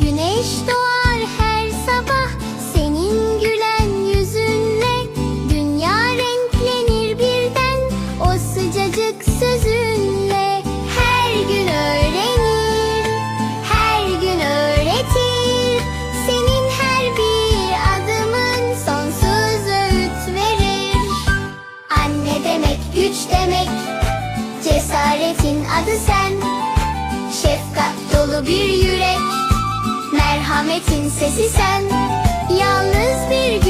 Güneş doğar her sabah senin gülen yüzünle. Dünya renklenir birden o sıcacık sözünle. Her gün öğrenir, her gün öğretir. Senin her bir adımın sonsuz öğüt verir. Anne demek güç demek, cesaretin adı sen. Şefkat dolu bir yürek, merhametin sesi sen. Yalnız bir